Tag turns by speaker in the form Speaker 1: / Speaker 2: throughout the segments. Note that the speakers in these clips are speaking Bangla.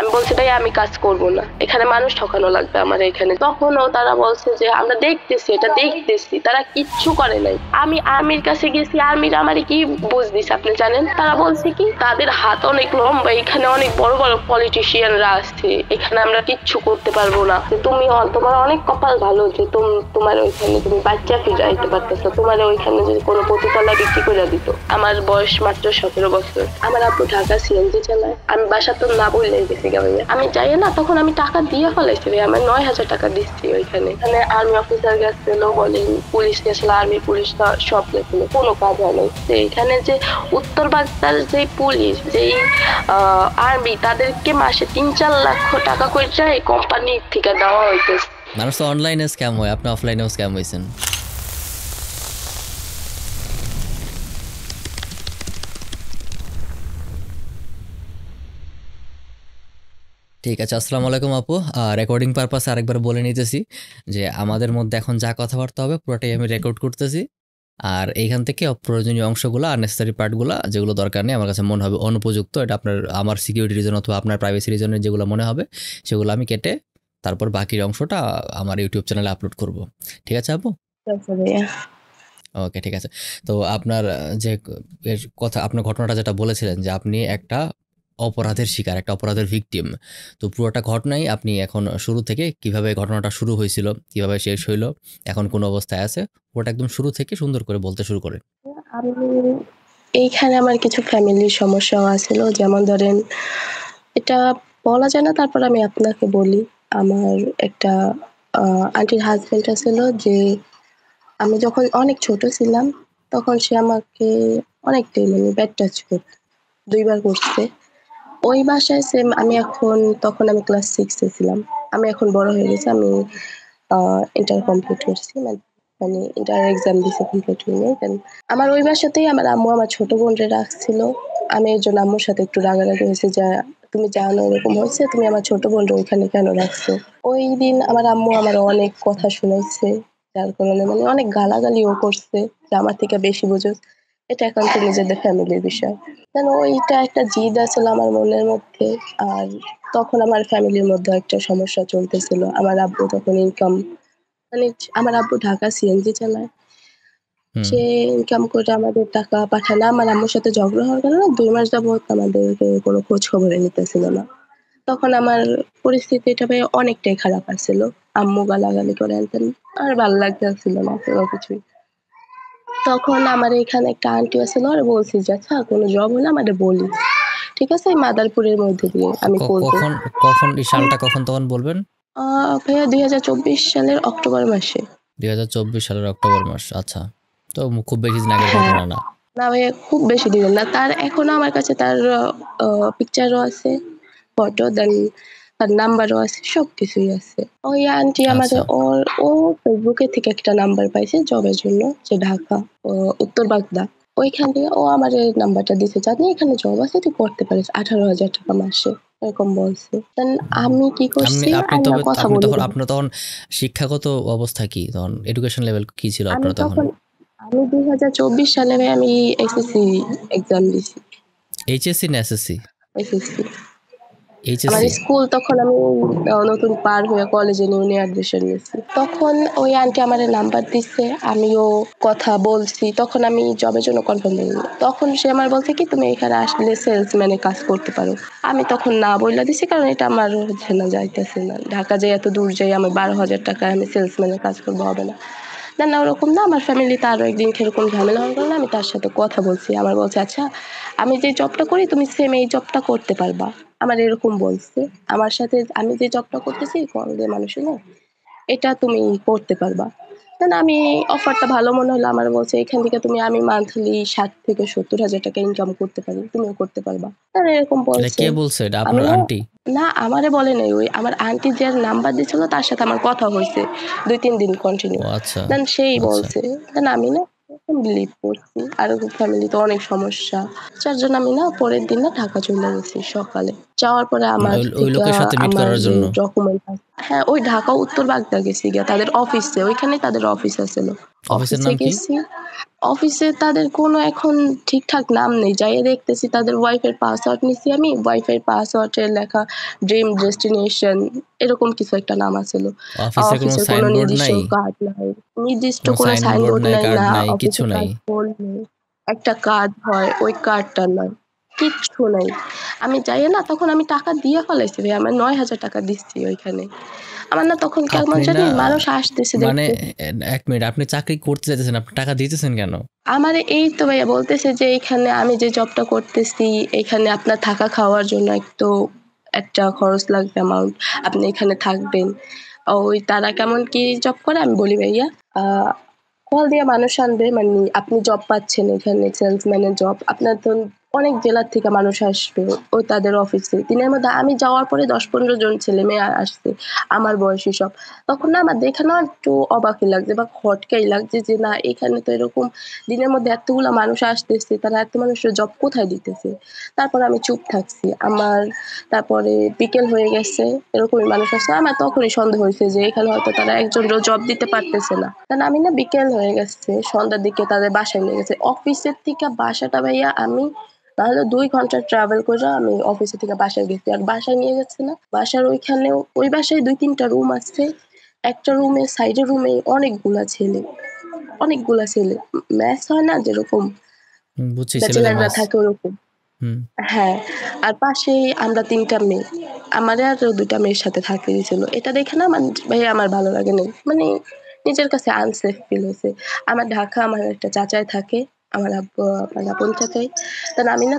Speaker 1: আমি বলছি ভাই আমি কাজ করব না, এখানে মানুষ ঠকানো লাগবে আমার এখানে। তখনও তারা বলছে যে আমরা দেখতেছি, এটা দেখতেছি। তারা কিচ্ছু করে নাই। আমি আর্মির কাছে গেছি, আর্মির আমারে কি বুঝ দিছে আপনি জানেন? তারা বলছে কি তাদের হাত অনেক লম্বা, এখানে অনেক বড় বড় পলিটিশিয়ানরা আসছে, এখানে আমরা কিচ্ছু করতে পারবো না। তুমি তোমার অনেক কপাল ভালো যে তোমার ওইখানে তুমি বাচ্চা ফিরাইতে পারতেছো, তোমার ওইখানে যদি কোনো পতিতলা বিক্রি করে দিত। আমার বয়স মাত্র 17 বছর। আমার আপু ঢাকা সিএনজি চালায়। আমি বাসা তো না বললে গেছি ভাইয়া, আমি যাই না, তখন আমি টাকা দিয়ে ফেলাইছি ভাই, আমার 9,000 টাকা দিচ্ছি ওইখানে। এখানে আর্মি অফিসার গেছিল, বলেন পুলিশ গেছিল, আর্মি পুলিশ সব গেছিল, কোনো কাজ হয় নাই। এখানে যে উত্তর বাগদার যে পুলিশ, যেই আর্মি, তাদেরকে মাসে 3-4 লাখ টাকা করে কোম্পানি থেকে দেওয়া হইতেছে।
Speaker 2: মানুষ তো অনলাইনে স্ক্যাম হয়, আপনি অফলাইনেও স্ক্যাম হয়েছেন। ঠিক আছে, আসসালামু আলাইকুম আপু। রেকর্ডিং পারপাসে আরেকবার বলে নিতেছি যে আমাদের মধ্যে এখন যা কথাবার্তা হবে পুরোটাই আমি রেকর্ড করতেছি। আর এইখান থেকে অপ্রয়োজনীয় অংশগুলো, আননেসেসারি পার্টগুলো, যেগুলো দরকার নেই, আমার কাছে মনে হবে অনুপযুক্ত, এটা আমার সিকিউরিটি রিজন অথবা আপনার প্রাইভেসি রিজনের যেগুলো মনে হবে সেগুলো আমি কেটে তারপর বাকির অংশটা আমার ইউটিউব চ্যানেলে আপলোড করব। ঠিক আছে আপু? ওকে, ঠিক আছে। তো আপনার যে কথা, আপনার ঘটনাটা যেটা বলেছিলেন যে আপনি একটা অপরাধের শিকার, একটা অপরাধের ভিকটিম। তো পুরোটা ঘটনাই আপনি এখন শুরু থেকে কিভাবে ঘটনাটা শুরু হয়েছিল, কিভাবে শেষ হইলো, এখন কোন অবস্থায় আছে, পুরোটা একদম শুরু থেকে সুন্দর করে বলতে শুরু করেন।
Speaker 1: আমি এইখানে আমার কিছু ফ্যামিলির সমস্যাও আছিল, যেমন ধরেন এটা বলা যায় না, তারপর আমি আপনাকে বলি। আমার একটা আন্টির হাজবেন্ড আছিল, যে আমি যখন অনেক ছোট ছিলাম তখন সে আমাকে অনেকটাই মানে ব্যাড টাচ করতো, 2 বার করছে। ওই বাসায় সেম আমি এখন, তখন আমি ক্লাস 6 এ ছিলাম। আমি এখন বড় হয়ে গেছি। আমি ইন্টার কমপ্লিট করছি। মানে ইন্টার এক্সাম দিছি, কমপ্লিট হয়নি। দেন আমার ওই বাসাতেই আমার আম্মু আমার ছোট বোনরে রাখছিল। আমি এর জন্য আম্মুর সাথে একটু রাগারাগি হয়েছে যে তুমি জানো এরকম হয়েছে, তুমি আমার ছোট বোনরে ওইখানে কেন রাখছো? ওই দিন আমার আম্মু আমার অনেক কথা শুনাইছে, যার কারণে মানে অনেক গালাগালিও করছে যে আমার থেকে বেশি বুঝোস। এটা একান্ত নিজেদের ফ্যামিলির বিষয়। কেন ওইটা একটা জিদ আছিল আমার মনের মধ্যে। আর তখন আমার ফ্যামিলির মধ্যে একটা সমস্যা চলতেছিল। আমার আব্বু তখন ইনকাম, মানে আমার আব্বু ঢাকা সিএনজি চালায়। সে ইনকাম করে আমাদের টাকা পাঠায় না। আমার আম্মুর সাথে ঝগড়া হওয়ার কারণে 2 মাস যাবত আমাদেরকে কোনো খোঁজ খবরই নিতেছিল না। তখন আমার পরিস্থিতিটা ভাই অনেকটাই খারাপ আসছিল। আম্মু গালাগালি করে হেন-তেন, আর ভাল লাগতেছিল না কোনো কিছুই। তখন আমার এখানে একটা আন্টি আছিল, ওরে বলছি যে আচ্ছা কোনো জব হলে আমারে বলিস। ঠিক আছে, এই মাদারপুরের মধ্যে দিয়ে আমি করব।
Speaker 2: কখন কখন এই সালটা কখন তখন বলবেন?
Speaker 1: ভাইয়া 2024 সালের অক্টোবর মাসে।
Speaker 2: 2024 সালের অক্টোবর মাস। আচ্ছা, তো খুব বেশি দিন আগের
Speaker 1: হ্যাঁ,
Speaker 2: ঘটনা না।
Speaker 1: না ভাইয়া খুব বেশি দিনের না। তার এখনো আমার কাছে তার পিকচারও আছে, ফটো, দেন তার নাম্বারও আছে, সবকিছুই আছে। ওই আন্টি আমাদের
Speaker 2: আচ্ছা,
Speaker 1: ও ফেসবুকে থেকে একটা নাম্বার পাইছে জবের জন্য, যে ঢাকা উত্তর বাগদা। ওইখান থেকে ও আমার নাম্বারটা দিছে, জানি এখানে জব আছে, তুই করতে পারিস, 18,000 টাকা মাসে, এরকম বলছে। দেন আমি কি
Speaker 2: আপনি
Speaker 1: করছি,
Speaker 2: আপনি
Speaker 1: আমি না
Speaker 2: তবে
Speaker 1: কথা
Speaker 2: আপনি
Speaker 1: বলি
Speaker 2: তখন
Speaker 1: না।
Speaker 2: আপনার তখন শিক্ষাগত অবস্থা কি, তখন এডুকেশন লেভেল কি ছিল
Speaker 1: আমি
Speaker 2: আপনার তখন?
Speaker 1: তখন আমি 2024 সালে ভাই আমি এসএসসি এক্সাম দিছি।
Speaker 2: এইচএসসি না এসএসসি?
Speaker 1: এসএসসি। আমার
Speaker 2: এইচএসসি।
Speaker 1: স্কুল তখন আমি নতুন পার হয়ে কলেজে নিউ অ্যাডমিশন নিয়েছি। তখন ওই আন্টি আমারে নাম্বার দিচ্ছে, আমিও কথা বলছি। তখন আমি জবের জন্য কনফার্ম হইনি। তখন সে আমার বলছে কি তুমি এখানে আসলে সেলসম্যানে কাজ করতে পারো। আমি তখন না বইলা দিছি, কারণ এটা আমার হচ্ছে না, যাইতেছে না। ঢাকা যাই এত দূর যাই আমি 12,000 টাকায় আমি সেলসম্যানের কাজ করবো, হবে না। না, না ওরকম না। আমার ফ্যামিলিতে আরো একদিন এরকম ঝামেলা হওয়ার কারণে আমি তার সাথে কথা বলছি। আমার বলছে আচ্ছা আমি যে জবটা করি তুমি সেম এই জবটা করতে পারবা। আমার এরকম বলছে। আমার সাথে আমি যে জবটা করতেছি কল দিয়ে মানুষের না, এটা তুমি করতে পারবা। দেন আমি অফারটা ভালো মনে হলো, আমার বলছে এখান থেকে তুমি আমি মান্থলি 60,000 থেকে 70,000 টাকা ইনকাম করতে পারি, তুমিও করতে পারবা। তারা এরকম
Speaker 2: এটা
Speaker 1: বলছে।
Speaker 2: কে বলছে? এটা আপনার
Speaker 1: আমিও
Speaker 2: আন্টি?
Speaker 1: না, আমারে বলে নাই। ওই আমার আন্টি যার নাম্বার দিছিল তার সাথে আমার কথা হয়েছে 2-3 দিন কন্টিনিউ।
Speaker 2: ও আচ্ছা,
Speaker 1: দেন সেই
Speaker 2: আচ্ছা।
Speaker 1: বলছে। দেন আমি না বিলিভ করছি। আর ফ্যামিলিতে অনেক সমস্যা, যার জন্য আমি না পরের দিন না ঢাকা চলে গেছি সকালে। যাওয়ার পরে আমার
Speaker 2: ওই
Speaker 1: থেকে
Speaker 2: লোকের সাথে মিট
Speaker 1: আমার
Speaker 2: করার
Speaker 1: যে
Speaker 2: জন্য?
Speaker 1: ডকুমেন্ট, হ্যাঁ ওই ঢাকা উত্তর বাগদা গেছি গিয়া তাদের অফিসে, ওইখানেই তাদের অফিস আছিল।
Speaker 2: অফিসের
Speaker 1: অফিসে
Speaker 2: নাম কি?
Speaker 1: গেছি। অফিসে তাদের কোনো এখন ঠিকঠাক নাম নেই। যাইয়া দেখতেছি তাদের ওয়াইফাই পাসওয়ার্ড নিছি আমি। ওয়াইফাই পাসওয়ার্ডে লেখা ড্রিম ডেস্টিনেশন এরকম কিছু একটা নাম আছিল।
Speaker 2: অফিসে কোনো
Speaker 1: অফিসের কোনো
Speaker 2: সাইনবোর্ড
Speaker 1: নির্দিষ্ট
Speaker 2: নাই?
Speaker 1: কার্ড নাই। নির্দিষ্ট
Speaker 2: কোনো
Speaker 1: কোনো
Speaker 2: সাইনবোর্ড
Speaker 1: সাইনবোর্ড
Speaker 2: নাই,
Speaker 1: নাই,
Speaker 2: কার্ড
Speaker 1: না
Speaker 2: নাই, কিছু
Speaker 1: অফিসে
Speaker 2: নাই?
Speaker 1: কাজ করলে একটা কার্ড হয়, ওই কার্ডটা নাই। কিচ্ছু নাই। আমি যাইয়া না তখন আমি টাকা দিয়ে ফেলাইছি ভাই। আমার ৯,০০০ টাকা দিচ্ছি ওইখানে। আমার না তখন কেমন
Speaker 2: আপনি
Speaker 1: জানি
Speaker 2: না
Speaker 1: মানুষ আসতেছে
Speaker 2: মানে
Speaker 1: দেখতেছি।
Speaker 2: ১ মিনিট, আপনি চাকরি করতে চাইতেছেন, আপনি টাকা দিতেছেন কেন?
Speaker 1: আমারে এই তো ভাইয়া বলতেছে যে এইখানে আমি যে জবটা করতেছি এইখানে আপনার থাকা খাওয়ার জন্য একটু একটা খরচ লাগবে অ্যামাউন্ট। আপনি এখানে থাকবেন। ওই তারা কেমন কি জব করে আমি বলি ভাইয়া আ কল দিয়ে মানুষ আনবে মানে আপনি জব পাচ্ছেন এখানে সেলসম্যানের জব। আপনার ধরুন অনেক জেলার থেকে মানুষ আসবে ওই তাদের অফিসে। দিনের মধ্যে আমি যাওয়ার পরে ১০-১৫ জন ছেলেমেয়ে আসছে আমার বয়সী সব। তখন না আমার দেখে না একটু অবাকই লাগছে বা খটকাই লাগছে যে না এখানে তো এরকম দিনের মধ্যে এতগুলা মানুষ আসতেছে, তারা এত মানুষের জব কোথায় দিতেছে? তারপরে আমি চুপ থাকছি। আমার তারপরে বিকেল হয়ে গেছে, এরকমই মানুষ আসছে। আমার তখনই সন্দেহ হইছে যে এখানে হয়তো তারা একজনেরও জব দিতে পারতেছে না। কারণ আমি না বিকেল হয়ে গেছে, সন্ধ্যার দিকে তাদের বাসায় নিয়ে গেছে। অফিসের থেকে বাসাটা ভাইয়া আমি তাহলে ২ ঘন্টা ট্রাভেল কইরা আমি অফিসের থেকে বাসায় গেছি। আর বাসায় নিয়ে গেছে না, বাসার ওইখানেও ওই বাসায় ২-৩ টা রুম আছে। একটা রুমে সাইডের রুমে অনেকগুলা ছেলে, অনেকগুলা ছেলে। মেস হয় না যেরকম
Speaker 2: বুঝছি, ছেলেদের
Speaker 1: ব্যাচেলররা
Speaker 2: মেস।
Speaker 1: থাকে ওরকম।
Speaker 2: হুম।
Speaker 1: হ্যাঁ, আর পাশেই আমরা ৩ টা মেয়ে। আমারে আরো ২ টা মেয়ের সাথে থাকতে দিছিল। এটা দেখে না ভাইয়া আমার ভালো লাগে নাই। মানে নিজের কাছে আনসেফ ফিল হইছে। আমার ঢাকা আমার একটা চাচাই থাকে। আমার আব্বু আমার আপন চাচাই। তখন আমি না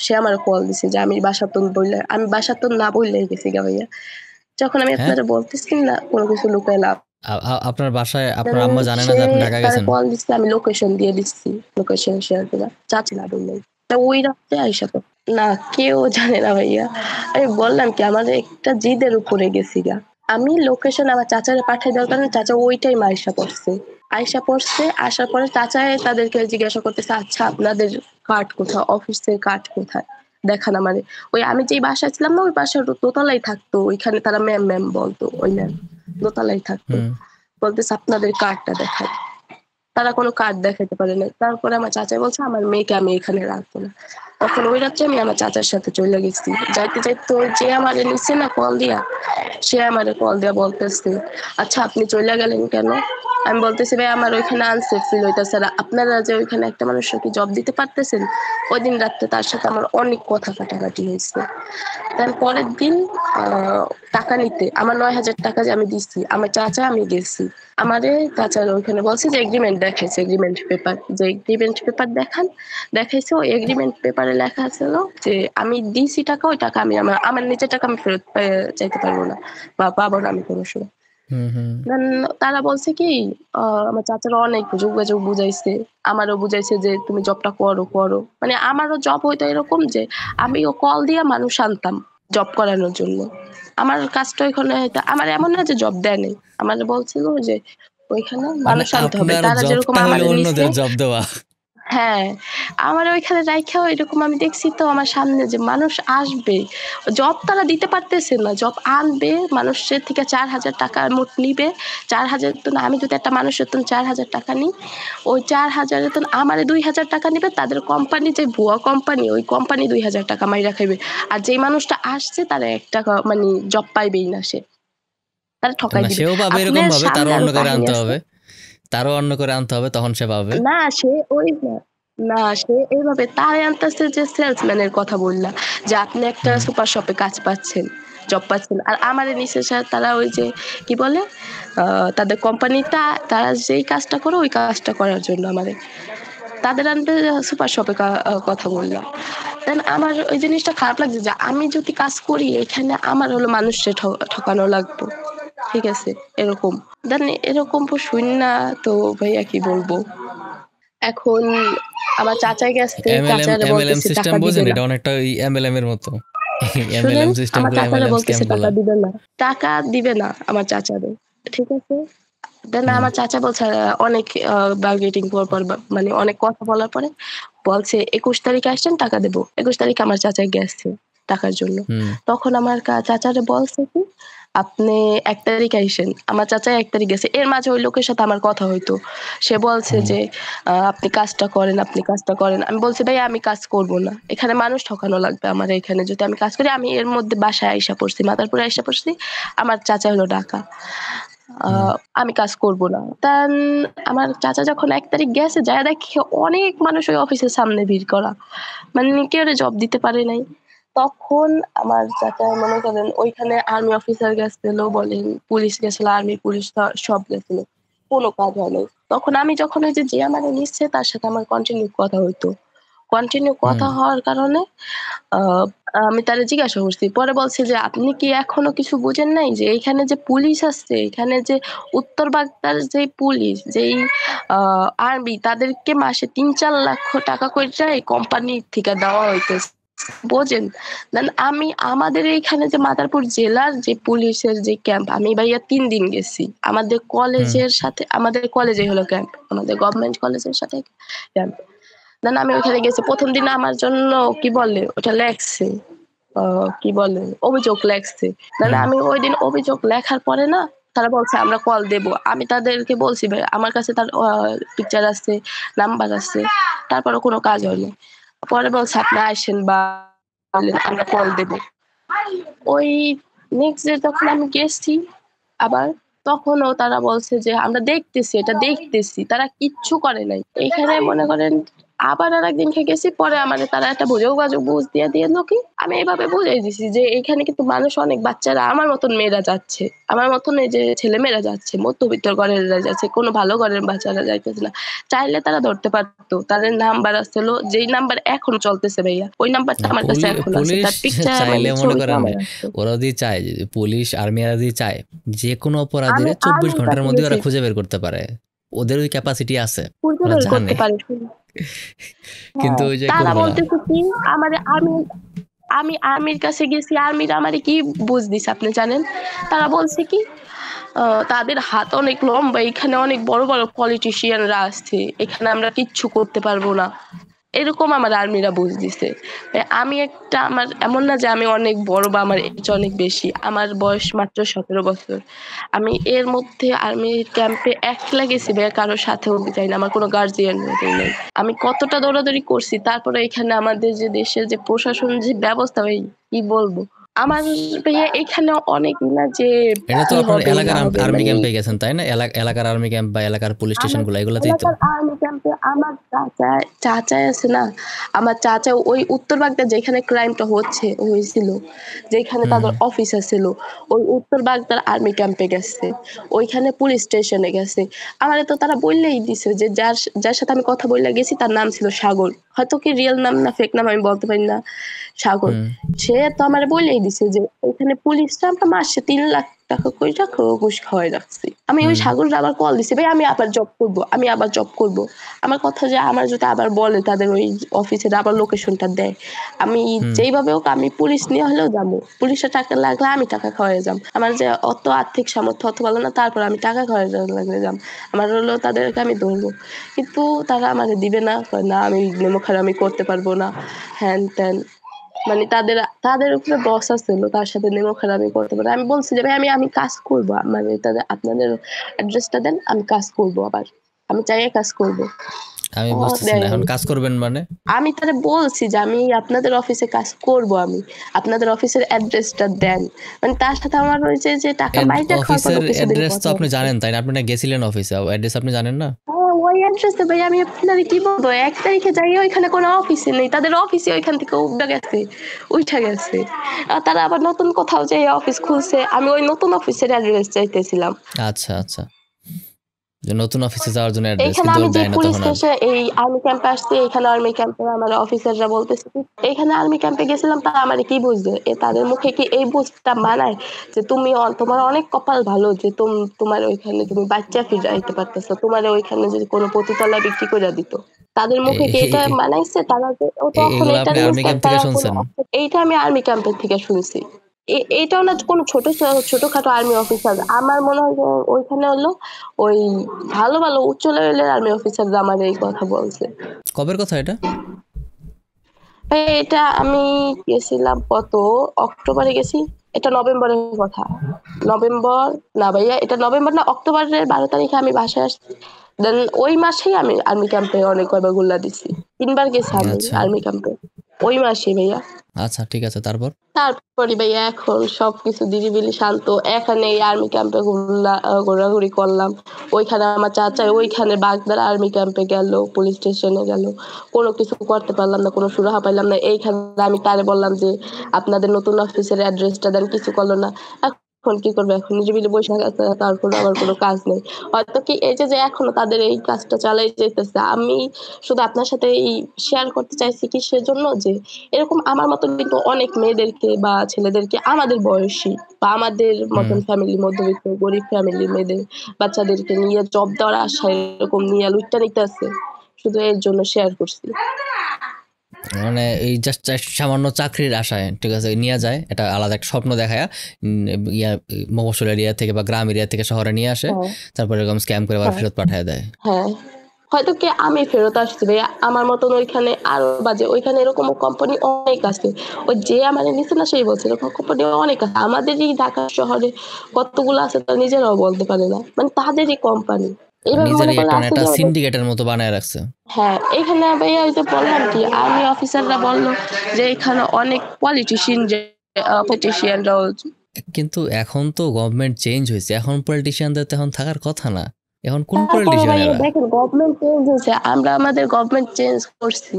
Speaker 1: সে আমারে কল দিছে যে আমি বাসাতন বইলা আমি বাসাতন না বইলাই গেছি গা ভাইয়া। যখন আমি
Speaker 2: হ্যাঁ?
Speaker 1: আপনারে বলতেছি না কোনো কিছু লুকায় লাভ।
Speaker 2: আপনার বাসায় আপনার
Speaker 1: দেন
Speaker 2: আম্মা জানে না
Speaker 1: সে
Speaker 2: যে আপনি ঢাকা
Speaker 1: তারে
Speaker 2: গেছেন?
Speaker 1: কল দিছে আমি লোকেশন দিয়ে দিচ্ছি। লোকেশন শেয়ার কইরা। চাচি না বললেই। তা ওই রাত্রে আইসা তো না কেউ জানে না ভাইয়া। আমি বললাম কি আমার একটা জিদের উপরে গেছি গা। আমি লোকেশন আমার চাচারে পাঠায় দেওয়ার কারণে চাচা ওই টাইম আইসা পড়ছে। আইসা পড়ছে, আসার পরে চাচাই তাদেরকে জিজ্ঞাসা করতেছে, "আচ্ছা আপনাদের কার্ড কোথায়? অফিসের কার্ড কোথায়? দেখান আমারে।" ওই আমি যেই বাসায় ছিলাম না ওই বাসার দোতলায় থাকতো। ওইখানে তারা ম্যাম, ম্যাম বলতো। ওই ম্যাম দোতলায় থাকতো।
Speaker 2: হুম।
Speaker 1: বলতেছে, "আপনাদের কার্ডটা দেখান।" তারা কোনো কার্ড দেখাইতে পারে নাই। তারপরে আমার চাচা বলছে, "আমার মেয়েকে আমি এখানে রাখবো না।" তখন ওই রাত্রে আমি আমার চাচার সাথে চইলা গেছি। যাইতে, যাইতে ওই যে আমারে নিছে না কল দিয়া, সে আমারে কল দিয়া বলতেছে, "আচ্ছা আপনি চইলা গেলেন কেন?" আমি বলতেছি, "ভাই আমার ওইখানে আনসেফ ফিল হইতাছে। আর আপনারা যে ওইখানে একটা মানুষকে জব দিতে পারতেছেন?" ওইদিন রাত্রে তার সাথে আমার অনেক কথা কাটাকাটি হইছে। তার পরের দিন আ টাকা নিতে আমার ৯,০০০ টাকা যে আমি দিচ্ছি, আমার চাচা আমি গেছি। আমারে চাচার ওইখানে বলছে যে এগ্রিমেন্ট দেখাইছে, এগ্রিমেন্ট পেপার। যে এগ্রিমেন্ট পেপার দেখান। দেখাইছে ওই এগ্রিমেন্ট পেপারে লেখা ছিল যে আমি দিছি টাকা, ওই টাকা আমি আমার নিজের টাকা আমি ফেরত চাইতে পারবো না বা পাবো না আমি কোনো সময়।
Speaker 2: হুম, হুম।
Speaker 1: দেন তারা বলছে কি আমার চাচারা অনেক যোগাযোগ বুঝাইছে। আমারও বুঝাইছে যে তুমি জবটা করো, করো। মানে আমারও জব হইতো এরকম যে আমিও কল দিয়া মানুষ আনতাম জব করানোর জন্য। আমার কাজটা ওইখানে হইতো আমার এমন না যে জব দেয় নাই। আমারে বলছিল যে ওইখানে
Speaker 2: মানে
Speaker 1: মানুষ আনতে হবে।
Speaker 2: আপনার
Speaker 1: তারা যেরকম
Speaker 2: জবটা হলো
Speaker 1: আমারে নিছে
Speaker 2: অন্যদের জব দেওয়া।
Speaker 1: হ্যাঁ, আমার ওইখানে রাইখাও এরকম আমি দেখছি তো আমার সামনে যে মানুষ আসবে। জব তারা দিতে পারতেছে না। জব আনবে, মানুষের থেকে ৳৪,০০০ মোট নিবে। ৪,০০০ তো না আমি যদি একটা মানুষের তো ৳৪,০০০ নিই, ওই ৪,০০০ এর তো আমারে ৳২,০০০ নিবে। তাদের কোম্পানি যে ভুয়া কোম্পানি, ওই কোম্পানি ৳২,০০০ মাইরা খাইবে। আর যেই মানুষটা আসছে তারা ৳১ মানে জব পাইবেই না সে। তারা ঠকাই
Speaker 2: না,
Speaker 1: দিবে।
Speaker 2: সেও পাবে এরকম
Speaker 1: আপনার
Speaker 2: ভাবে, তারও
Speaker 1: সামনে আরো
Speaker 2: অন্য করে
Speaker 1: কাহিনী
Speaker 2: আনতে
Speaker 1: আছে।
Speaker 2: হবে। তারও অন্য করে আনতে হবে, তখন সে পাবে।
Speaker 1: না সে ওই না, না সে এইভাবে তারে আনতেছে যে সেলসম্যানের কথা বললা যে আপনি একটা
Speaker 2: হুম।
Speaker 1: সুপার শপে কাজ পাচ্ছেন, জব পাচ্ছেন। আর আমারে নিছে তারা ওই যে কি বলে তাদের কোম্পানিটা তারা যেই কাজটা করে ওই কাজটা করার জন্য আমারে তাদের আনবে সুপার শপে কথা বললাম। দেন আমার ওই জিনিসটা খারাপ লাগছে যে আমি যদি কাজ করি এখানে আমার হলো মানুষকে ঠকানো লাগবো। ঠিক আছে? এরকম। দেন এরকম শুইন্না তো ভাইয়া কি বলবো? এখন আমার চাচাই গেছে,
Speaker 2: এমএলএম
Speaker 1: চাচারে
Speaker 2: এমএলএম
Speaker 1: বলতেছে
Speaker 2: সিস্টেম
Speaker 1: টাকা দিবে
Speaker 2: বোঝেন?
Speaker 1: না।
Speaker 2: এটা অনেকটা ওই এমএলএম এর মতো।
Speaker 1: শুনেন,
Speaker 2: এমএলএম
Speaker 1: আমার
Speaker 2: সিস্টেমগুলো
Speaker 1: চাচারে
Speaker 2: এমএলএম
Speaker 1: বলতেছে
Speaker 2: স্ক্যামগুলা।
Speaker 1: টাকা দিবে না। টাকা দিবে না আমার চাচারে। ঠিক আছে? দেন
Speaker 2: হুম।
Speaker 1: আমার চাচা বলছে অনেক বার্গেটিং পর মানে অনেক কথা বলার পরে বলছে ২১ তারিখে আসছেন টাকা দেব। ২১ তারিখে আমার চাচা গেছে। টাকার জন্য।
Speaker 2: হুম
Speaker 1: তখন আমার চাচারে বলছে কি, আপনি ১ তারিখ আইসেন। আমার চাচা ১ তারিখ গেছে। এর মাঝে ওই লোকের সাথে আমার কথা হইতো। সে বলছে
Speaker 2: হুম
Speaker 1: যে, আপনি কাজটা করেন, আপনি কাজটা করেন। আমি বলছি, "ভাই আমি কাজ করব না। এখানে মানুষ ঠকানো লাগবে আমার এখানে যদি আমি কাজ করি।" আমি এর মধ্যে বাসায় আইসা পড়ছি, মাদারপুরে আইসা পড়ছি। আমার চাচা হলো ঢাকা। আ
Speaker 2: হুম
Speaker 1: আমি কাজ করব না। আমার চাচা যখন ১ তারিখ গেছে যায়া দেখে অনেক মানুষ ওই অফিসের সামনে ভিড় করা। মানে কেউরে জব দিতে পারে নাই। তখন আমার চাচা মনে করেন ওইখানে আর্মি অফিসার গেছিল বলেন, পুলিশ গেছিল, আর্মি পুলিশ সব গেছিল। কোনো কাজ হয় নাই। তখন আমি যখন ওই যে আমারে নিচ্ছে তার সাথে আমার কন্টিনিউ কথা হইতো। কন্টিনিউ
Speaker 2: হুম
Speaker 1: কথা হওয়ার কারণে আ আমি তারে জিজ্ঞাসা করছি। পরে বলছে যে, "আপনি কি এখনো কিছু বুঝেন নাই যে এইখানে যে পুলিশ আছে, এখানে যে উত্তর বাগদার যে পুলিশ, যেই আ আর্মি তাদেরকে মাসে ৩-৪ লাখ টাকা কইরা এই কোম্পানি থেকে দেওয়া হইতেছে। বোঝেন?" দেন আমাদের এইখানে যে মাদারপুর জেলার যে পুলিশের যে ক্যাম্প, আমি ভাইয়া ৩ দিন গেছি।
Speaker 2: হুম
Speaker 1: আমাদের কলেজেই হলো ক্যাম্প। আমাদের গভর্নমেন্ট কলেজের সাথে ক্যাম্প। দেন আমি ওইখানে গেছি। ১ম দিন আমার জন্য কি বলে ওটা লেখছে। আ কি বলে অভিযোগ লেখছে। দেন
Speaker 2: হুম
Speaker 1: আমি ঐদিন অভিযোগ লেখার পরে না তারা বলছে আমরা কল দেব। আমি তাদেরকে বলছি ভাই আমার কাছে তার পিকচার আছে, নাম্বার আছে। তারপরেও কোনো কাজ হয়নি। পরে বলছে আপনি আইসেন বা আমরা কল দেব। ওই নেক্সট ডে যখন আমি গেছি আবার তখনও তারা বলছে যে, "আমরা দেখতেছি, এটা দেখতেছি।" তারা কিচ্ছু করে নাই। এইখানে মনে করেন আবার আরেকদিনকে গেছি। পরে আমারে তারা একটা বুঝ দিয়া দিল কি, আমি এভাবে বুঝাই দিছি যে, "এইখানে কিন্তু মানুষ অনেক বাচ্চারা আমার মতন মেয়েরা যাচ্ছে। আমার মতন এই যে ছেলেমেয়েরা যাচ্ছে, মধ্যবিত্ত ঘরেরা যাচ্ছে। কোনো ভালো ঘরের বাচ্চারা যাইতেছে না।" চাইলে তারা ধরতে পারত। তাদের নাম্বার আছিল, যেই নাম্বার এখনো চলতেছে ভাইয়া। ওই নাম্বারটা আমার কাছে এখনো আছে।
Speaker 2: পুলিশ
Speaker 1: তার পিকচার
Speaker 2: চাইলে
Speaker 1: মানে
Speaker 2: মনে
Speaker 1: ছবিটা
Speaker 2: করেন
Speaker 1: আমার আছে।
Speaker 2: ওরা যদি চায় যে পুলিশ আর্মিরা যদি চায় যে কোনো অপরাধীর
Speaker 1: আমি
Speaker 2: ২৪
Speaker 1: আর্মির
Speaker 2: ঘন্টার
Speaker 1: কাছে
Speaker 2: মধ্যে
Speaker 1: গেছি।
Speaker 2: ওরা খুঁজে বের করতে পারে, ওদের ওই ক্যাপাসিটি আছে,
Speaker 1: খুঁজে
Speaker 2: ওরা
Speaker 1: বের
Speaker 2: জানে।
Speaker 1: করতে পারি।
Speaker 2: কিন্তু
Speaker 1: হ্যাঁ,
Speaker 2: ওই যে
Speaker 1: তারা
Speaker 2: করবে না।
Speaker 1: বলতেছে কি আমারে আমি আর্মির কাছে গেছি। আর্মিরা আমারে কি বুঝ দিছে আপনি জানেন? তারা বলছে কি আ তাদের হাত অনেক লম্বা। এখানে অনেক বড়, বড় পলিটিশিয়ানরা আছে। এখানে আমরা কিচ্ছু করতে পারব না। এরকম আমার আর্মিরা বুঝ দিছে। আমার এমন না যে আমি অনেক বড় বা আমার এজ অনেক বেশি। আমার বয়স মাত্র ১৭ বছর। আমি এর মধ্যে আর্মির ক্যাম্পে একলা গেছি ভাইয়া, কারো সাথেও যাই না। আমার কোনো গার্ডিয়ান নেই। আমি কতটা দৌড়াদৌড়ি করছি। তারপরে এখানে আমাদের যে দেশের যে প্রশাসন যে ব্যবস্থা ভাই কি বলবো? আমার ভাইয়া এখানে অনেক না যে
Speaker 2: এটা তো
Speaker 1: কি
Speaker 2: আপনার
Speaker 1: হবে
Speaker 2: এলাকার
Speaker 1: না হবে
Speaker 2: আর্মি
Speaker 1: মানে
Speaker 2: ক্যাম্পে গেছেন তাই না? এলাকার আর্মি ক্যাম্প বা এলাকার পুলিশ স্টেশন
Speaker 1: আমার
Speaker 2: গুলো এগুলাতেই তো।
Speaker 1: এলাকার আর্মি ক্যাম্পে আমার চাচা আছে না? আমার চাচা ওই উত্তর বাগদা যেখানে ক্রাইমটা হয়েছিল, যেখানে
Speaker 2: হুম
Speaker 1: তাদের অফিসার ছিল, ওই উত্তর বাগদার আর্মি ক্যাম্পে গেছে। ওইখানে পুলিশ স্টেশনে গেছে। আমারে তো তারা বইল্লাই দিছে যে যার সাথে আমি কথা বইলা গেছি তার নাম ছিল সাগর। হয়তো কি রিয়াল নাম না ফেক নাম আমি বলতে পারি না। সাগর।
Speaker 2: হুম
Speaker 1: সে তো আমারে বইলাই দিছে যে ওইখানে পুলিশরা আমরা মাসে ৩ লাখ টাকা কইরা ঘুষ খাওয়ায় রাখছি। আমি ওই
Speaker 2: হুম
Speaker 1: সাগররে আবার কল দিছি, "ভাই আমি আবার জব করব, আমি আবার জব করব।" আমার কথা যে আমার যদি আবার বলে তাদের ওই অফিসের আবার লোকেশনটা দেয়। আমি
Speaker 2: হুম
Speaker 1: যেইভাবে হোক আমি পুলিশ নিয়ে হলেও যাবো। পুলিশের টাকা লাগলে আমি টাকা খাওয়াইয়া যাম। আমার যে অত আর্থিক সামর্থ্য অত ভালো না তারপর আমি টাকা খাওয়াইয়া লাগলে যাম। আমার হলো তাদেরকে আমি ধরবো। কিন্তু তারা আমারে দিবে না। কয়, "না আমি নেমোখারামি করতে পারবো না।" হ্যান-ত্যান। মানে তাদের উপরে বস আছিল। তার সাথে নেমোখারামি করতে পারে। আমি বলছি যে, "ভাই আমি কাজ করব। মানে আপনাদের অ্যাড্রেসটা দেন। আমি কাজ করব আবার। আমি চাইয়া কাজ করব।"
Speaker 2: আমি বুঝতেছি না
Speaker 1: দেয়
Speaker 2: এখন
Speaker 1: নাই।
Speaker 2: কাজ করবেন মানে।
Speaker 1: আমি তারে বলছি যে, "আমি আপনাদের অফিসে কাজ করব আমি। আপনাদের অফিসের অ্যাড্রেসটা দেন।" মানে তার সাথে আমার ওই যে টাকা মাইরা খাওয়ার পরেও
Speaker 2: অফিসের
Speaker 1: কিছুদিন
Speaker 2: অ্যাড্রেস তো
Speaker 1: কথা
Speaker 2: আপনি
Speaker 1: হইছে।
Speaker 2: জানেন তাই না? আপনি না গেছিলেন অফিসে, অ্যাড্রেস আপনি জানেন না?
Speaker 1: হ্যাঁ, ওই অ্যাড্রেসে ভাই আমি আপনারে কি বলবো? ১ তারিখে যাইয়া ওইখানে কোনো অফিসই নেই। তাদের অফিসই ওইখান থেকে উইঠা গেছে। তারা আবার নতুন কোথাও যাইয়া অফিস খুলছে। আমি ওই নতুন অফিসের অ্যাড্রেস চাইতেছিলাম।
Speaker 2: আচ্ছা আচ্ছা, যে নতুন অফিসে যাওয়ার জন্য অ্যাড্রেস
Speaker 1: এইখানে
Speaker 2: কিন্তু
Speaker 1: আমি
Speaker 2: ওরা
Speaker 1: যে
Speaker 2: দেয় না
Speaker 1: পুলিশ
Speaker 2: তখন আর।
Speaker 1: স্টেশন এই আর্মি ক্যাম্পে আসছি, এইখানে আর্মি ক্যাম্পে আমার অফিসাররা বলতেছে কি, এইখানে আর্মি ক্যাম্পে গেছিলাম তারা আমারে কি বুঝবে? তাদের মুখে কি এই বুঝটা মানায় যে তোমার অনেক কপাল ভালো যে তোমার ওইখানে তুমি বাচ্চা ফিরাইতে পারতেছো। তোমারে ওইখানে যদি কোনো পতিতালয় বিক্রি কইরা দিত। তাদের মুখে কি এটা মানাইছে? তারা যে তখন
Speaker 2: এগুলো
Speaker 1: এটা
Speaker 2: আপনি
Speaker 1: নিয়ে
Speaker 2: আর্মি ক্যাম্প থেকে
Speaker 1: তারা কোনো
Speaker 2: শুনছেন?
Speaker 1: এইটা আমি আর্মি ক্যাম্পের থেকে শুনছি। এইটাও না কোনো ছোটখাটো আর্মি অফিসার। আমার মনে হয় যে ওইখানে হলো ওই ভালো, ভালো উচ্চ লেভেলের আর্মি অফিসাররা আমারে এই কথা বলছে।
Speaker 2: কবের কথা এটা?
Speaker 1: এটা আমি গেছিলাম কত অক্টোবরে গেছি, এটা নভেম্বরের কথা। নভেম্বর না ভাইয়া, এটা নভেম্বর না অক্টোবরের 12 তারিখে আমি বাসায় আসছি। দেন ওই মাসেই আমি আর্মি ক্যাম্পে অনেক কয়বার গুল্লা দিছি, 3 বার গেছি আমি
Speaker 2: আচ্ছা
Speaker 1: আর্মি ক্যাম্পে ওই মাসেই ভাইয়া।
Speaker 2: আচ্ছা, ঠিক আছে, তারপর?
Speaker 1: তারপরে ভাইয়া এখন সবকিছু নিরিবিলি শান্ত। এখানে এই আর্মি ক্যাম্পে ঘোরাঘুরি করলাম। ওইখানে আমার চাচা ওইখানে বাগদার আর্মি ক্যাম্পে গেল, পুলিশ স্টেশনে গেল, কোনো কিছু করতে পারলাম না, কোনো সুরাহা পাইলাম না। এইখানে আমি তারে বললাম যে আপনাদের নতুন অফিসের অ্যাড্রেসটা দেন, কিছু করলো না। এখন কি করবে, এখন নিরিবিলি বসে আছে, তার কোনো আবার কোনো কাজ নেই। হয়তো কি এই যে এখনো তাদের এই কাজটা চালাই যেতেছে। আমি শুধু আপনার সাথে এই শেয়ার করতে চাইছি কিসের জন্য, যে এরকম আমার মতন কিন্তু অনেক মেয়েদেরকে বা ছেলেদেরকে আমাদের বয়সী বা আমাদের মতন ফ্যামিলি, মধ্যবিত্ত গরিব ফ্যামিলি মেয়েদের বাচ্চাদেরকে নিয়ে জব দেওয়ার আশায় এরকম নিয়ে লুটটা নিতেছে। শুধু এর জন্য শেয়ার করছি।
Speaker 2: মানে এই জাস্ট সামান্য চাকরির আশায়, ঠিক আছে, নিয়ে যায়, এটা আলাদা একটা স্বপ্ন দেখায়, ইয়া মফস্বল এরিয়া থেকে বা গ্রাম এরিয়া থেকে শহরে নিয়ে আসে,
Speaker 1: হ্যাঁ
Speaker 2: তারপর এরকম স্ক্যাম করে আবার
Speaker 1: হ্যাঁ
Speaker 2: ফেরত পাঠিয়ে দেয়।
Speaker 1: হ্যাঁ, হয়তো কি আমি ফেরত আসছি ভাইয়া, আমার মতন ওইখানে আরো বাজে, ওইখানে এরকম কোম্পানি অনেক আছে। ওই যে আমার নিচে না সেই বলছে এরকম কোম্পানি অনেক আছে, আমাদের এই ঢাকা শহরে কতগুলো আছে তা নিজেরাও বলতে পারে না, মানে তাদেরই কোম্পানি। এইভাবে মনে
Speaker 2: নিজেরই
Speaker 1: করলে
Speaker 2: একটা মানে
Speaker 1: আছে
Speaker 2: একটা
Speaker 1: যে ওদের,
Speaker 2: সিন্ডিকেটের মতো বানায় রাখছে।
Speaker 1: হ্যাঁ এখানে ভাইয়া ওই যে বললাম কি আর্মি অফিসাররা বললো যে এখানে অনেক পলিটিশিয়ানরাও।
Speaker 2: কিন্তু এখন তো গভর্নমেন্ট চেঞ্জ হয়েছে, এখন পলিটিশিয়ানদের তো এখন থাকার কথা না। এখন কোন
Speaker 1: তারপরে
Speaker 2: পলিটিশিয়ান
Speaker 1: ভাইয়া
Speaker 2: এরা?
Speaker 1: দেখেন গভর্নমেন্ট চেঞ্জ হয়েছে, আমরা আমাদের গভর্নমেন্ট চেঞ্জ করছি,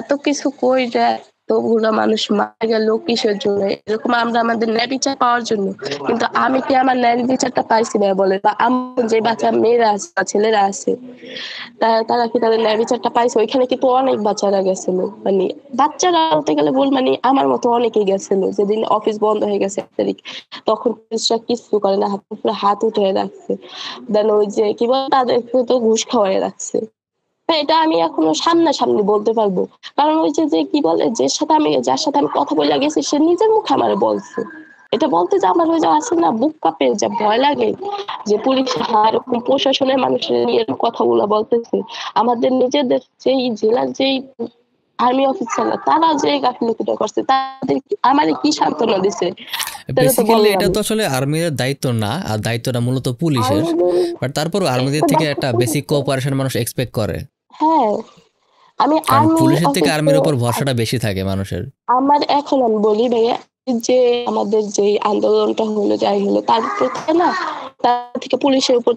Speaker 1: এত কিছু কইরা এতগুলো মানুষ মারা গেল কিসের জন্য, এরকম আমরা আমাদের ন্যায় বিচার পাওয়ার জন্য। কিন্তু আমি কি আমার ন্যায় বিচারটা পাইছি না বলে, বা আমার যে বাচ্চা মেয়েরা আছে বা ছেলেরা আছে তারা কি তাদের ন্যায় বিচারটা পাইছে? ওইখানে কিন্তু অনেক বাচ্চারা গেছিল, মানে বাচ্চারা বলতে গেলে ভুল, মানে আমার মতো অনেকেই গেছিল। যেদিন অফিস বন্ধ হয়ে গেছে 1 তারিখ, তখন পুলিশরা কিছু করে না, হাতের উপরে হাত উঠে রাখছে। দেন ওই যে কি বলে তাদেরকে তো ঘুষ খাওয়াই রাখছে। হ্যাঁ, এটা আমি এখনো সামনাসামনি বলতে পারবো, কারণ ওই যে কি বলে যার সাথে আমি কথা বলে গেছি সে নিজের মুখে আমারে বলছে। এটা বলতে যে আমার ওই যে আছে না বুক কাঁপে, যা ভয় লাগে যে পুলিশ এরকম প্রশাসনের মানুষের নিয়ে এরকম কথাগুলো বলতেছে। আমাদের নিজেদের যেই জেলার যেই আর্মি অফিসাররা তারা যে গাফিলতিটা করছে তাদের আমারে কি সান্ত্বনা দিছে সেটা তো
Speaker 2: বেসিক্যালি এটা
Speaker 1: বললাম।
Speaker 2: তো আসলে আর্মিদের দায়িত্ব না, আর দায়িত্বটা মূলত পুলিশের। বাট তারপরও আর্মিদের থেকে একটা বেসিক কোঅপারেশন মানুষ এক্সপেক্ট করে,
Speaker 1: হ্যাঁ, আমি
Speaker 2: কারণ
Speaker 1: আর্মি
Speaker 2: পুলিশের থেকে
Speaker 1: অফিসে
Speaker 2: আর্মির উপর ভরসাটা বেশি থাকে মানুষের।
Speaker 1: আমার এখন আমি বলি ভাইয়া, যে আমাদের যে আন্দোলনটা হলো যাই হলো তারপর থেকে না, তার থেকে পুলিশের উপর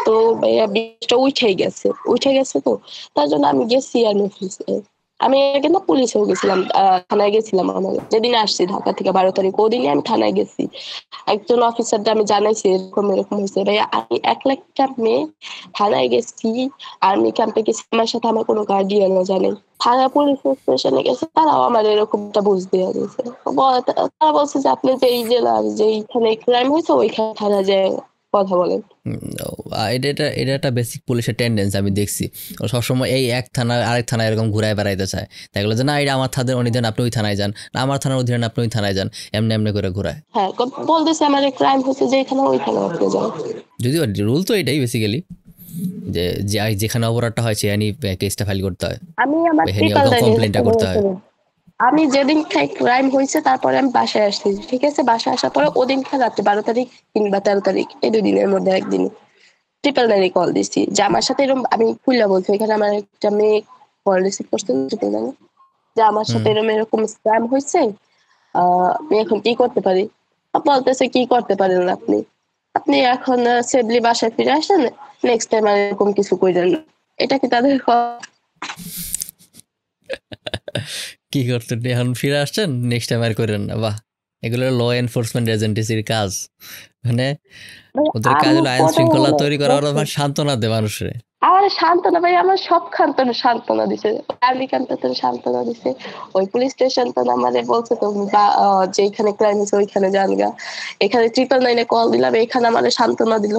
Speaker 1: তো ভাইয়া বিষটা উঠে গেছে তো, তার জন্য আমি গেছি আর্মি অফিসে। আমি আগে না পুলিশেও গেছিলাম, থানায় গেছিলাম। আমার যেদিন আসছি ঢাকা থেকে 12 তারিখ ওদিনই আমি থানায় গেছি। একজন অফিসারটা আমি জানাইছি এরকম এরকম হয়েছে ভাইয়া, আমি একলা একটা মেয়ে থানায় গেছি, আর্মি ক্যাম্পে গেছি, আমার সাথে আমার কোনো গার্ডিয়ানও জানে। থানা পুলিশ স্টেশনে গেছে, তারাও আমার এরকমটা বুঝ দিয়ে দিয়েছে। তারা বলছে যে আপনি যে এই জেলার যেইখানে ক্রাইম হয়েছে ওইখানে থানা যায় কথা বলেন।
Speaker 2: এটা একটা বেসিক পুলিশের টেন্ডেন্সি আমি দেখছি। ও সবসময় এই এক থানা আরেক থানায় এরকম ঘুরায় বেড়াইতে চায়, দেখলো যে না এটা আমার থানার অধীনে আপনি ওই থানায় যান, না আমার থানার অধীনে আপনি ওই থানায় যান, এমনি এমনি করে ঘুরায়।
Speaker 1: হ্যাঁ, বলতেছে আমার ক্রাইম হয়েছে যেখানে ওইখানে আপনি যান।
Speaker 2: যদিও রুল তো এটাই বেসিক্যালি, যে যেখানে অপরাধটা হয় সেখানে কেসটা ফাইল করতে হয়,
Speaker 1: আমি আমার
Speaker 2: এখানে
Speaker 1: ট্রিপল লাইনে
Speaker 2: কমপ্লেনটা করতে হয়।
Speaker 1: আমি যেদিন ক্রাইম হয়েছে তারপরে আমি বাসায় আসছি, ঠিক আছে, বাসায় আসার পরে ওদিনকে রাত্রে 12 তারিখ কিংবা 13 তারিখ এই 2 দিনের মধ্যে একদিন ট্রিপল নাইনে কল দিছি যে আমার সাথে এরকম, আমি খুললা বলছি এখানে আমার একটা মেয়ে কল রিসিভ করছে ট্রিপল নাইনে, যে আমার সাথে
Speaker 2: হুম।
Speaker 1: এরকম স্ক্যাম হয়েছে, আমি এখন কি করতে পারি? বলতেছে কি করতে পারেন আপনি? আপনি এখন সেফলি বাসায় ফিরে আসেন, নেক্সট টাইম আর এরকম কিছু কইরেন না। এটা কি তাদের
Speaker 2: কি করতেন এখন ফিরে আসছেন, নেক্সট টাইম আর করেন না? বাহ, এগুলো ল এনফোর্সমেন্ট এজেন্সির কাজ। মানে ওদের কাজ
Speaker 1: আমি
Speaker 2: হলো আইন
Speaker 1: পরে
Speaker 2: শৃঙ্খলা তৈরি করা, ওরা সান্ত্বনা দেয় মানুষের।
Speaker 1: আমার সান্ত্বনা ভাই, আমার সব সান্ত্বনা দিছে, আর্মি ক্যাম্পে তো সান্ত্বনা দিছে, ওই পুলিশ স্টেশন তো আমাদের বলছে তো যেখানে ক্রাইম হয়েছে ওইখানে যান গা, এখানে ট্রিপল নাইনে কল দিলাম, এখানে আমাদের সান্ত্বনা দিল।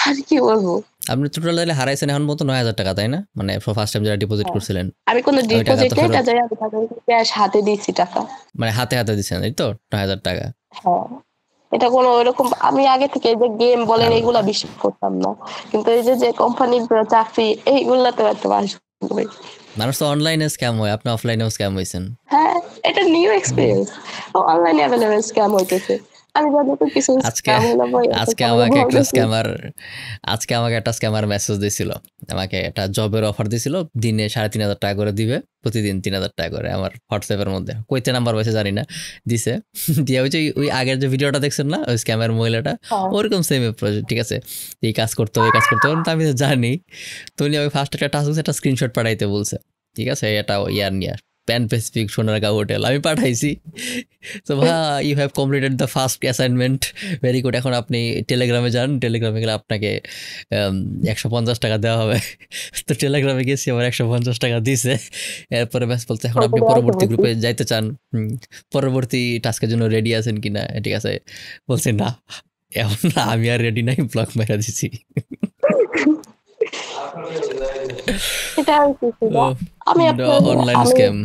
Speaker 1: আর কি বলবো,
Speaker 2: আপনি টোটাল হারাইছেন এখন মতো 9,000 টাকা, তাই না? মানে ফার্স্ট টাইম যারা ডিপোজিট করছিলেন
Speaker 1: আমি কোনো
Speaker 2: ওই টাকা
Speaker 1: ডিপোজিট
Speaker 2: তো
Speaker 1: নেই,
Speaker 2: ফেরত,
Speaker 1: তাই আমি তাদেরকে ক্যাশ হাতে দিয়েছি টাকা।
Speaker 2: মানে হাতে হাতে দিচ্ছেন এই তো 9,000 টাকা।
Speaker 1: হ্যাঁ, এটা কোনো ওইরকম আমি আগে থেকে এই যে গেম বলেন
Speaker 2: আর
Speaker 1: এগুলা বিশ্বাস করতাম না, কিন্তু এই যে কোম্পানির চাকরি এইগুলা তো একটা বাস।
Speaker 2: মানুষ তো অনলাইনে স্ক্যাম হয়, আপনি অফলাইনেও স্ক্যাম হয়েছেন।
Speaker 1: হ্যাঁ, এটা নিউ এক্সপেরিয়েন্স। অনলাইনে এভেলেবেল স্ক্যাম হইতেছে। আমি জানি তো কিছু
Speaker 2: আজকে
Speaker 1: স্ক্যাম হইলো ভাই, এত
Speaker 2: আজকে
Speaker 1: সবাই
Speaker 2: আমাকে
Speaker 1: ভয়
Speaker 2: একটা
Speaker 1: পেয়েছি।
Speaker 2: স্ক্যামার আজকে আমাকে একটা স্ক্যামার মেসেজ দিছিল। আমাকে একটা জবের অফার দিছিল, দিনে ৩,৫০০ টাকা করে দিবে, প্রতিদিন ৩,০০০ টাকা করে আমার হোয়াটসঅ্যাপের মধ্যে। কইতে নাম্বার পাইছে জানি না, দিছে। দিয়ে ওই যে ওই আগের যে ভিডিওটা দেখছেন না, ওই স্ক্যামের মহিলাটা,
Speaker 1: হ্যাঁ,
Speaker 2: ওরকম সেম ঠিক আছে, এই কাজ করতে হবে, এই কাজ করতে হবে, তো আমি তো জানি। তো উনি আমি ফার্স্ট একটা টাস্ক দিচ্ছে, একটা স্ক্রিনশট পাঠাইতে বলছে, ঠিক আছে, এটা ইয়ার নিয়ে প্যান স্পেসিফিক সোনারগাঁও হোটেল, আমি পাঠাইছি। তো ভাই, you have completed the first assignment, very good, এখন আপনি টেলিগ্রামে যান, টেলিগ্রামে গেলে আপনাকে 150 টাকা দেওয়া হবে। তো টেলিগ্রামে গেছি, আমার 150 টাকা দিছে। এরপরে ব্যাস বলছে এখন আপনি
Speaker 1: ওইটাই আরেকটু
Speaker 2: পরবর্তী
Speaker 1: বেশি।
Speaker 2: গ্রুপে যাইতে চান, পরবর্তী টাস্কের জন্য রেডি আছেন কিনা, ঠিক আছে, বলছে না, এখন না, আমি আর রেডি নাই, ব্লক মেরা দিছি।
Speaker 1: এটা আর কিছু না। আমি আপনার
Speaker 2: অনলাইন
Speaker 1: আমি
Speaker 2: স্ক্যাম।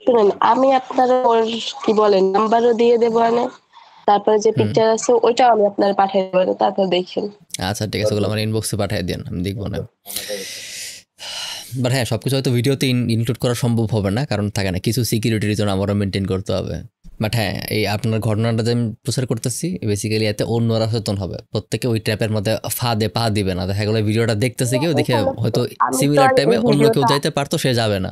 Speaker 1: শুনেন, আমি আপনার ওর কি বলে নাম্বারও দিয়ে দেবো এনে, তারপরে যে
Speaker 2: হুম,
Speaker 1: পিকচার আছে ওইটাও আমি আপনার পাঠিয়ে দেবো, তারপর দেখেন।
Speaker 2: আচ্ছা ঠিক আছে, ওগুলো আমার ইনবক্সে পাঠিয়ে দেন, আমি দেখবো না। বাট হ্যাঁ, সবকিছু হয়তো ভিডিওতে ইনক্লুড করা সম্ভব হবে না, কারণ থাকে না, কিছু সিকিউরিটি রিজন আমারও মেনটেন করতে হবে। বাট হ্যাঁ, এই আপনার ঘটনাটা যে আমি প্রচার করতেছি, বেসিক্যালি এতে অন্যরা সচেতন হবে, প্রত্যেকে ওই ট্র্যাপের মধ্যে ফাঁদে পা দিবে না। দেখা গেলো ভিডিওটা দেখতেছে কেউ, দেখে
Speaker 1: এখানে
Speaker 2: হয়তো
Speaker 1: আমি তো
Speaker 2: সিমিলার
Speaker 1: আর
Speaker 2: টাইমে
Speaker 1: এই
Speaker 2: অন্য কেউ
Speaker 1: ভিডিওটা,
Speaker 2: যাইতে পারতো, সে যাবে না,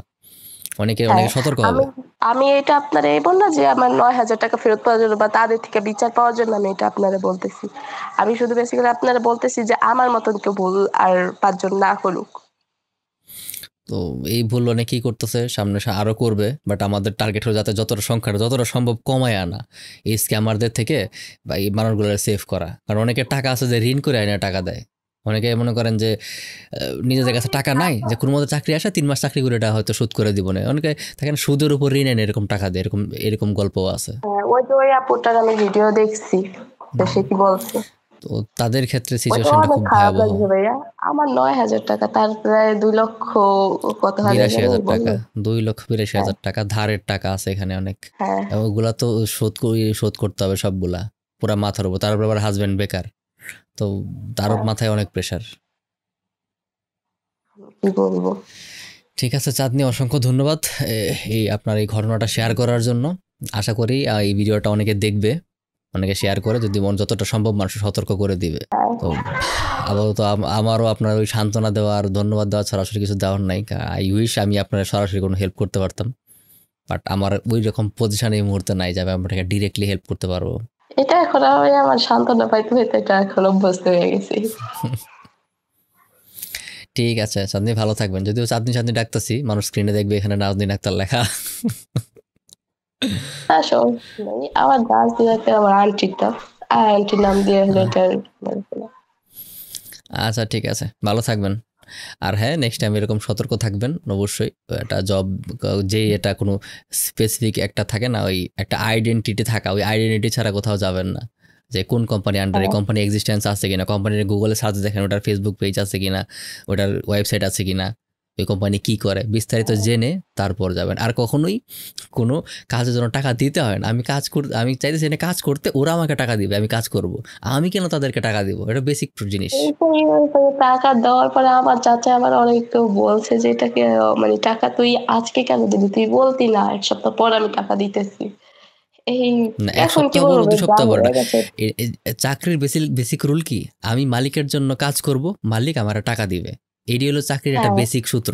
Speaker 2: অনেকে
Speaker 1: হ্যাঁ,
Speaker 2: অনেকে সতর্ক
Speaker 1: আমি
Speaker 2: হবে।
Speaker 1: আমি এটা আপনারা এই বললাম যে আমার ৯,০০০ টাকা ফেরত পাওয়ার জন্য বা তাদের থেকে বিচার পাওয়ার জন্য আমি এটা আপনারা বলতেছি। আমি শুধু বেসিক্যালি আপনারা বলতেছি যে আমার মতন কেউ ভুল আর ৫ জন না করুক।
Speaker 2: তো এই ভুল অনেকেই করতেছে, সামনে আরও করবে, বাট আমাদের টার্গেট হলো যাতে যতটা সংখ্যাটা যতটা সম্ভব কমায় আনা, এই স্ক্যামারদের থেকে বা এই মানুষগুলো সেভ করা। কারণ অনেকে টাকা আছে যে ঋণ করে আইনা টাকা দেয়, অনেকে মনে করেন যে নিজেদের কাছে টাকা নাই, যে কোনো মতো চাকরি আসে 3 মাস চাকরি করে এটা হয়তো শোধ করে দিব না, অনেকে থাকেন সুদের উপর ঋণ এনে এরকম টাকা দেয়, এরকম এরকম গল্পও আছে।
Speaker 1: হ্যাঁ, ওই যে ওই আপুটার আমি ভিডিও দেখছি, তো সে কি বলছে,
Speaker 2: তো তাদের ক্ষেত্রে
Speaker 1: ওইটা
Speaker 2: সিচুয়েশনটা
Speaker 1: অনেক
Speaker 2: খুব
Speaker 1: খারাপ
Speaker 2: ভয়াবহ।
Speaker 1: লাগছে ভাইয়া। আমার ৯,০০০ টাকা, তার প্রায় ২ লক্ষ কত হাজার
Speaker 2: বিরাশি
Speaker 1: জানি
Speaker 2: হাজার টাকা
Speaker 1: বললো।
Speaker 2: 2,82,000
Speaker 1: হ্যাঁ,
Speaker 2: টাকা ধারের টাকা আছে এখানে অনেক।
Speaker 1: হ্যাঁ,
Speaker 2: এবং ওগুলা তো শোধ করতে হবে সবগুলা, পুরা মাথার উপর, তার উপর আবার হাজবেন্ড বেকার, তো তার
Speaker 1: হ্যাঁ,
Speaker 2: মাথায় অনেক প্রেশার।
Speaker 1: কি বলবো।
Speaker 2: ঠিক আছে চাঁদনি, অসংখ্য ধন্যবাদ এই আপনার এই ঘটনাটা শেয়ার করার জন্য। আশা করি এই ভিডিওটা অনেকে দেখবে, অনেকে শেয়ার করে, যদি যতটা সম্ভব মানুষ সতর্ক করে দিবে।
Speaker 1: হ্যাঁ,
Speaker 2: তো আপাতত আমারও আপনার ওই সান্ত্বনা দেওয়া আর ধন্যবাদ দেওয়া সরাসরি কিছু দেওয়ার নাই। আই উইশ আমি আপনার সরাসরি কোনো হেল্প করতে পারতাম, বাট আমার ওই রকম পজিশন এই মুহূর্তে নাই যাবে আপনাকে ডিরেক্টলি হেল্প করতে পারবো।
Speaker 1: এটা এখন আমি আমার সান্ত্বনা পাইতে পাইতে এটা এখন অভ্যস্ত হয়ে গেছি।
Speaker 2: ঠিক আছে চাঁদনি, ভালো থাকবেন। যদিও চাঁদনি চাঁদনি ডাকতেছি, মানুষ স্ক্রিনে দেখবে এখানে নাজনীন আক্তার লেখা।
Speaker 1: না, সমস্যা নেই। আমার ডান্স দিতে আমার আন্টিটা, আর আন্টির নাম দিয়ে হলো এটা।
Speaker 2: আচ্ছা ঠিক আছে, ভালো থাকবেন। আর হ্যাঁ, নেক্সট টাইম এরকম সতর্ক থাকবেন অবশ্যই। একটা জব, যে এটা কোনো স্পেসিফিক একটা থাকে না, ওই একটা আইডেন্টিটি থাকা, ওই আইডেন্টিটি ছাড়া কোথাও যাবেন না। যে কোন কোম্পানি আন্ডারে,
Speaker 1: হ্যাঁ,
Speaker 2: কোম্পানি এক্সিস্টেন্স আছে কিনা, কোম্পানির গুগলে সার্চ দেখেন ওটার ফেসবুক পেজ আছে কিনা, ওটার ওয়েবসাইট আছে কিনা, ওই কোম্পানি কি করে বিস্তারিত জেনে তারপর যাবেন। আর কখনোই কোনো কাজের জন্য টাকা দিতে হয় না। আমি চাইতেছি এনে কাজ করতে, ওরা আমাকে টাকা দিবে, আমি কাজ করব, আমি কেন তাদেরকে টাকা দিব, এটা বেসিক জিনিস।
Speaker 1: এইটাই টাকা দেওয়ার পরে আমার চাচা আমার অনেক কেউ বলছে যে এটাকে মানে টাকা তুই আজকে কেন দিবি, তুই বলতি না ১ সপ্তাহ পর আমি টাকা দিতেছি। এই
Speaker 2: না, এক
Speaker 1: এখন কি
Speaker 2: সপ্তাহ পর
Speaker 1: বলবো,
Speaker 2: ২ সপ্তাহ
Speaker 1: জানি
Speaker 2: পর না।
Speaker 1: হয়ে গেছে।
Speaker 2: চাকরির বেসিক রুল কি, আমি মালিকের জন্য কাজ করব, মালিক আমার টাকা দিবে, এটি হলো চাকরির একটা
Speaker 1: হ্যাঁ,
Speaker 2: বেসিক সূত্র।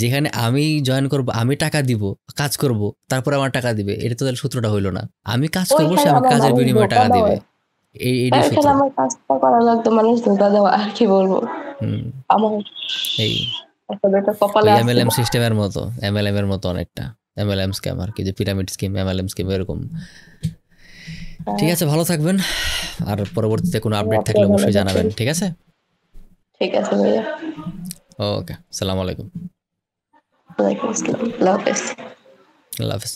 Speaker 2: যেখানে আমি জয়েন করব, আমি টাকা দিব, কাজ করব, তারপর আমার টাকা দিবে, এটা তো তাহলে সূত্রটা হইলো না। আমি কাজ করব, সে
Speaker 1: ওইখানে
Speaker 2: আমাকে
Speaker 1: আমার
Speaker 2: কাজের
Speaker 1: মানুষ
Speaker 2: বিনিময়ে
Speaker 1: ধোকা
Speaker 2: টাকা দিবে,
Speaker 1: দেওয়া।
Speaker 2: এইটি সূত্র।
Speaker 1: ওইখানে আমার কাজটা করা লাগতো, মানুষ ধোকা দেওয়া, আর কি বলবো।
Speaker 2: হুম,
Speaker 1: আমার
Speaker 2: এই
Speaker 1: আসলে এটা
Speaker 2: ওই
Speaker 1: কপালে আসছিল।
Speaker 2: এমএলএম সিস্টেমের মতো, এমএলএম এর মতো অনেকটা, এমএলএম স্ক্যাম আর কি, যে পিরামিড স্কিম, এমএলএম স্কিম এরকম। ঠিক
Speaker 1: হ্যাঁ,
Speaker 2: আছে, ভালো থাকবেন। আর পরবর্তীতে কোনো আপডেট থাকলে
Speaker 1: আপনিও ভালো
Speaker 2: অবশ্যই
Speaker 1: থাকবেন।
Speaker 2: জানাবেন, ঠিক আছে?
Speaker 1: ঠিক আছে ভাইয়া।
Speaker 2: ওকে, আসসালামু আলাইকুম।
Speaker 1: ওয়ালাইকুম আসসালাম, আল্লাহ হাফেজ।
Speaker 2: আল্লাহ হাফেজ।